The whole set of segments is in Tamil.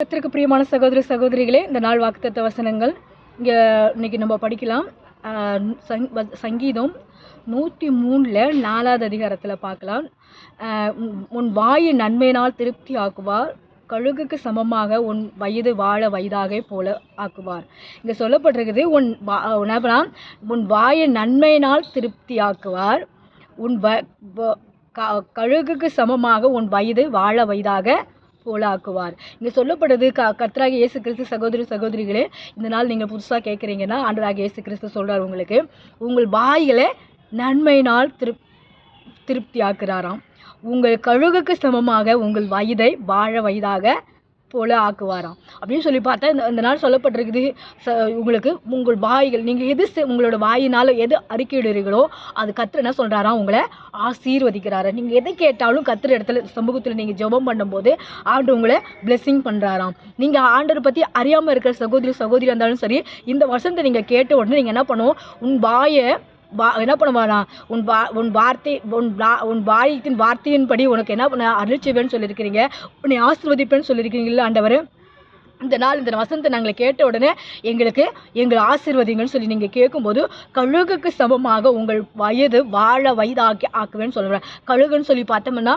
கர்த்தருக்கு பிரியமான சகோதர சகோதரிகளே, இந்த நாள் வாக்குத்தத்த வசனங்கள் இங்கே இன்னைக்கு நம்ம படிக்கலாம். சங்கீதம் 103 4வது அதிகாரத்தில் பார்க்கலாம். உன் வாயின் நன்மையினால் திருப்தி ஆக்குவார், கழுகுக்கு சமமாக உன் வயது வாழ வயதாக போல ஆக்குவார். இங்கே சொல்லப்பட்டிருக்குது, உன் வாயின் நன்மையினால் திருப்தி ஆக்குவார், உன் கழுகுக்கு சமமாக உன் வயது வாழ வயதாக போல ஆக்குவார். இங்கே சொல்லப்படுது கர்த்தராகிய இயேசு கிறிஸ்து. சகோதரி சகோதரிகளே, இந்த நாள் நீங்கள் புதுசாக கேட்குறீங்கன்னா, ஆண்டவராகிய இயேசு கிறிஸ்து சொல்கிறார், உங்களுக்கு உங்கள் வாய்களை நன்மையினால் திருப்தி ஆக்குறாராம். உங்கள் கழுகுக்கு சமமாக உங்கள் வயதை வாழ வயதாக போல ஆக்குவாராம் அப்படின்னு சொல்லி பார்த்தா, இந்த நாள் சொல்லப்பட்டிருக்குது. உங்களுக்கு உங்கள் வாய்கள், நீங்கள் எது உங்களோட வாயினால் எது அறிக்கையிடுறீங்களோ அது கர்த்தர் என்ன சொல்கிறாராம், உங்களை ஆசீர்வதிக்கிறாரு. நீங்கள் எதை கேட்டாலும் கர்த்தர் இடத்துல சமூகத்தில் நீங்கள் ஜெபம் பண்ணும்போது ஆண்டு உங்களை பிளெஸிங் பண்ணுறாராம். நீங்கள் ஆண்டரை பற்றி அறியாமல் இருக்கிற சகோதரி இருந்தாலும் சரி, இந்த வசனத்தை நீங்கள் கேட்ட உடனே நீங்கள் என்ன பண்ணுவோம், உன் வாயை என்ன பண்ணுவானா, உன் வாயத்தின் வார்த்தையின்படி உனக்கு என்ன பண்ண அருள்செய்வேன்னு சொல்லியிருக்கிறீங்க, உன்னை ஆசீர்வதிப்பேன்னு சொல்லியிருக்கீங்களா ஆண்டவர். இந்த நாள் இந்த வசனத்தை நாங்கள் கேட்ட உடனே எங்களை ஆசீர்வதிங்கன்னு சொல்லி நீங்கள் கேட்கும்போது, கழுகுக்கு சமமாக உங்கள் வயது வாழ வயதாக்கி ஆக்குவேன்னு சொல்லுவேன். கழுகுன்னு சொல்லி பார்த்தோம்னா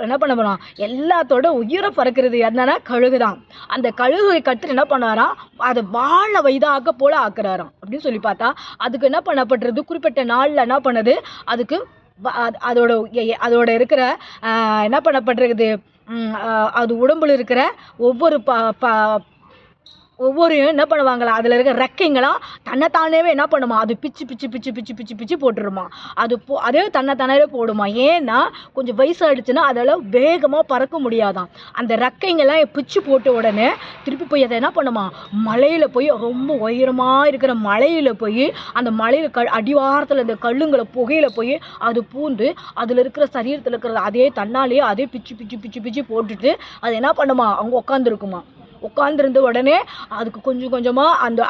என்ன பண்ண போகிறோம், எல்லாத்தோட உயிரை பறக்கிறது என்னன்னா கழுகு தான். அந்த கழுகை கற்று என்ன பண்ணாராம், அதை வாழ வயதாக போல ஆக்குறாராம் அப்படின்னு சொல்லி பார்த்தா, அதுக்கு என்ன பண்ணப்படுறது, குறிப்பிட்ட நாளில் என்ன பண்ணுது, அதுக்கு அதோட இருக்கிற என்ன பண்ணப்படுறது, அது உடம்புல இருக்கிற ஒவ்வொரு என்ன பண்ணுவாங்களா, அதில் இருக்கிற ரெக்கைங்களாம் தன்னைத்தானேவே என்ன பண்ணுமா, அது பிச்சு பிச்சு பிச்சு பிச்சு பிச்சு பிச்சு போட்டுருமா. அதே தன்னைத்தானே போடுமா. ஏன்னா கொஞ்சம் வயசாகிடுச்சுன்னா அதெல்லாம் வேகமாக பறக்க முடியாதான். அந்த ரெக்கைங்கெல்லாம் பிச்சு போட்ட உடனே திருப்பி போய் அதை என்ன பண்ணுமா, மலையில் போய் ரொம்ப உயரமாக இருக்கிற மலையில் போய் அந்த மலையில் அடிவாரத்தில் இந்த கல்லுங்களை புகையில் போய் அது பூந்து அதில் இருக்கிற சரீரத்தில் இருக்கிற அதே தன்னாலேயே அதே பிச்சு பிச்சு பிச்சு பிச்சு போட்டுட்டு அது என்ன பண்ணுமா, அவங்க உட்காந்துருக்குமா. உட்காந்துருந்த உடனே அதுக்கு கொஞ்சம் கொஞ்சமாக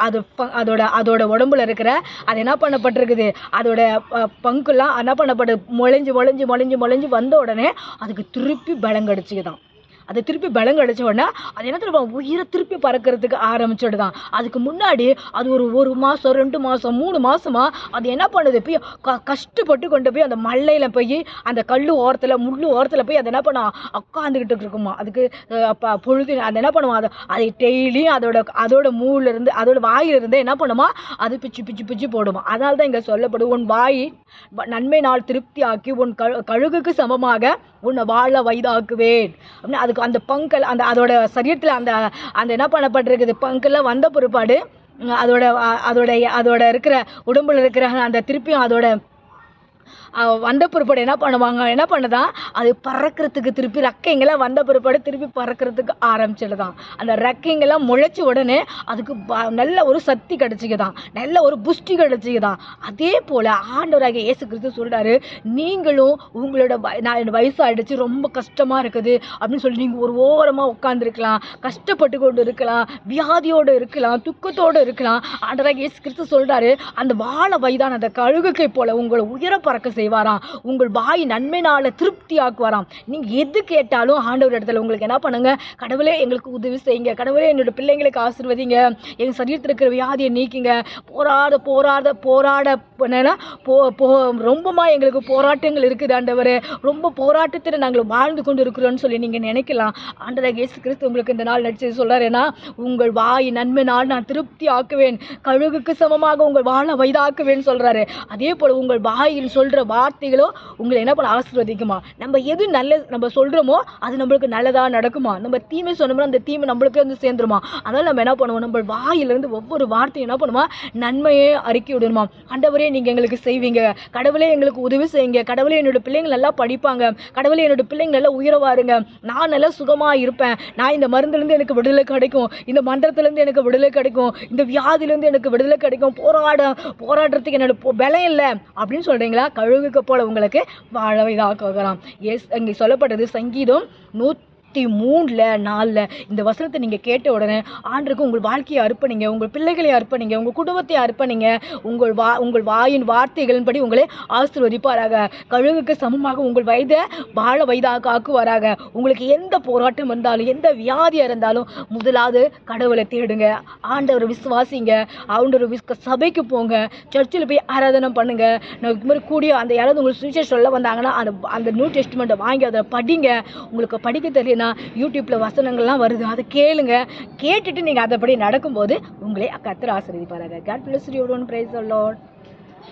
அதோட உடம்புல இருக்கிற அது என்ன பண்ணப்பட்டிருக்குது, அதோட பங்குலாம் என்ன பண்ணப்பட்டு மொழிஞ்சு வந்த உடனே அதுக்கு திருப்பி பலம் கிடச்சிக்குதான். அது திருப்பி பலம் கிடச்ச உடனே அது என்ன தெரியுமா, உயிரை திருப்பி பறக்கிறதுக்கு ஆரம்பிச்சுடுதான். அதுக்கு முன்னாடி அது ஒரு மாதம் 2 மாதம் 3 மாதமா அது என்ன பண்ணுது, போய் கஷ்டப்பட்டு கொண்டு போய் அந்த மலையில் போய் அந்த முள்ளு ஓரத்தில் போய் அதை என்ன பண்ணா உட்காந்துக்கிட்டு இருக்குமா. அதுக்கு பொழுது அது என்ன பண்ணுமா, அதை டெய்லியும் அதோட மூலிருந்து அதோட வாயிலிருந்து என்ன பண்ணுமா, அது பிச்சு பிச்சு பிச்சு போடுமா. அதனால தான் இங்கே சொல்லப்படும், உன் வாய் நன்மை நாள் திருப்தி ஆக்கி உன் கழுகுக்கு சமமாக உன்னை வாழ வயதாக்குவேன் அப்படின்னு. அதுக்கு அந்த பங்கல் அதோட சரீரத்தில் அந்த என்ன பண்ணப்பட்டிருக்குது, பங்கெல்லாம் வந்த பிற்பாடு அதோட இருக்கிற உடம்புல இருக்கிற அந்த திருப்பியும் அதோட வந்த பிற்பாடு என்ன பண்ணுதான், அது பறக்கிறதுக்கு திருப்பி ரெக்கைங்கெல்லாம் வந்த பிற்பாடு திருப்பி பறக்கிறதுக்கு ஆரம்பிச்சிடுதான். அந்த ரெக்கைங்கெல்லாம் முளைச்ச உடனே அதுக்கு நல்ல ஒரு சக்தி கிடச்சிக்குதான், நல்ல ஒரு புஷ்டி கிடச்சிக்குதான். அதே போல் ஆண்டவராகிய இயேசு கிறிஸ்து சொல்கிறாரு, நீங்களும் உங்களோட வயசாகிடுச்சு ரொம்ப கஷ்டமாக இருக்குது அப்படின்னு சொல்லி நீங்கள் ஒரு ஓரமாக உட்காந்துருக்கலாம், கஷ்டப்பட்டு கொண்டு இருக்கலாம், வியாதியோடு இருக்கலாம், துக்கத்தோடு இருக்கலாம். ஆண்டவராகிய இயேசு கிறிஸ்து சொல்கிறாரு, அந்த வாழ வயதான அந்த கழுகுக்கை போல உங்களை உயர பறக்க செய்வாராம், உங்கள் வாய் நன்மைனால திருப்தி ஆக்குவாராம். நீங்க எது கேட்டாலும் ஆண்டவர் இடத்துல உங்களுக்கு என்ன பண்ணுங்க, கடவுளே எங்களுக்கு உதவி செய்யுங்க, கடவுளே என்னோட பிள்ளைங்களுக்கு ஆசீர்வதிங்க, எங்க சரீரத்தில் இருக்கிற வியாதியை நீக்கிங்க, போராட ரொம்பமா எங்களுக்கு போராட்டங்கள் இருக்குது ஆண்டவரே, ரொம்ப போராட்டத்தில் நாங்கள் வாழ்ந்து கொண்டு இருக்கிறோம்னு சொல்லி நீங்க நினைக்கலாம். ஆண்டவராகிய இயேசு கிறிஸ்து உங்களுக்கு இந்த நாள் நடிச்சு சொல்றாருன்னா, உங்கள் வாய் நன்மைனால் நான் திருப்தி ஆக்குவேன், கழுகுக்கு சமமாக உங்கள் வாழ வயதாக்குவேன்னு சொல்றாரு. அதே போல உங்கள் வாயில் சொல்ற வார்த்தைகளோ உங்களை என்ன பண்ண ஆசீர்வதிக்குமா. நம்ம எது நம்ம சொல்றோமோ அது நம்மளுக்கு நல்லதா நடக்குமா. நம்ம தீமை சொன்னோம்னா அந்த தீமை நம்மளுக்கு வந்து சேர்ந்துருமா. அதனால நம்ம என்ன பண்ணுவோம், நம்ம வாயிலிருந்து ஒவ்வொரு வார்த்தையும் என்ன பண்ணுமா, நன்மையே அறிக்கை விடணுமா. ஆண்டவரே நீங்க எங்களுக்கு செய்வீங்க, கடவுளே எங்களுக்கு உதவி செய்யுங்க, கடவுளே என்னோட பிள்ளைங்க நல்லா படிப்பாங்க, கடவுளே என்னோட பிள்ளைங்க நல்லா உயரவாருங்க, நான் நல்லா சுகமா இருப்பேன், நான் இந்த மருந்துலேருந்து எனக்கு விடுதலை கிடைக்கும், இந்த மந்திரத்துலேருந்து எனக்கு விடுதலை கிடைக்கும், இந்த வியாதியிலேருந்து எனக்கு விடுதலை கிடைக்கும், போராடுறதுக்கு என்னோட பலம் இல்லை அப்படின்னு சொல்றீங்களா. கழுகுக்கு போல உங்களுக்கு வாழ இதாக்குகிறான். இங்கே சொல்லப்பட்டது சங்கீதம் 53:4 இந்த வசனத்தை நீங்கள் கேட்ட உடனே ஆண்டருக்கு உங்கள் வாழ்க்கையை அர்ப்பணிங்க, உங்கள் பிள்ளைகளை அர்ப்பணிங்க, உங்கள் குடும்பத்தை அர்ப்பணிங்க. உங்கள் வாயின் வார்த்தைகளின்படி உங்களை ஆசீர்வதிப்பாராக. கழுகுக்கு சமமாக உங்கள் வயதை வாழ வயதாக ஆக்குவாராக. உங்களுக்கு எந்த போராட்டம் இருந்தாலும், எந்த வியாதியாக இருந்தாலும், முதலாவது கடவுளை தேடுங்க, ஆண்டவரை விசுவாசிங்க, ஆண்டவர் சபைக்கு போங்க, சர்ச்சில் போய் ஆராதனை பண்ணுங்க. இது மாதிரி கூடிய அந்த யாராவது உங்களுக்கு சுவிசேஷம் சொல்ல வந்தாங்கன்னா அந்த நியூ டெஸ்ட்மெண்ட்டை வாங்கி அதை படிங்க. உங்களுக்கு படிக்க தெரியலனா யூடியூப்பில் வசனங்கள்லாம் வருது, அதை கேளுங்க. கேட்டுட்டு நீங்கள் அதைப்படி நடக்கும்போது உங்களே கர்த்தர் ஆசீர்வதிப்பாராக. God bless you everyone. Praise the Lord.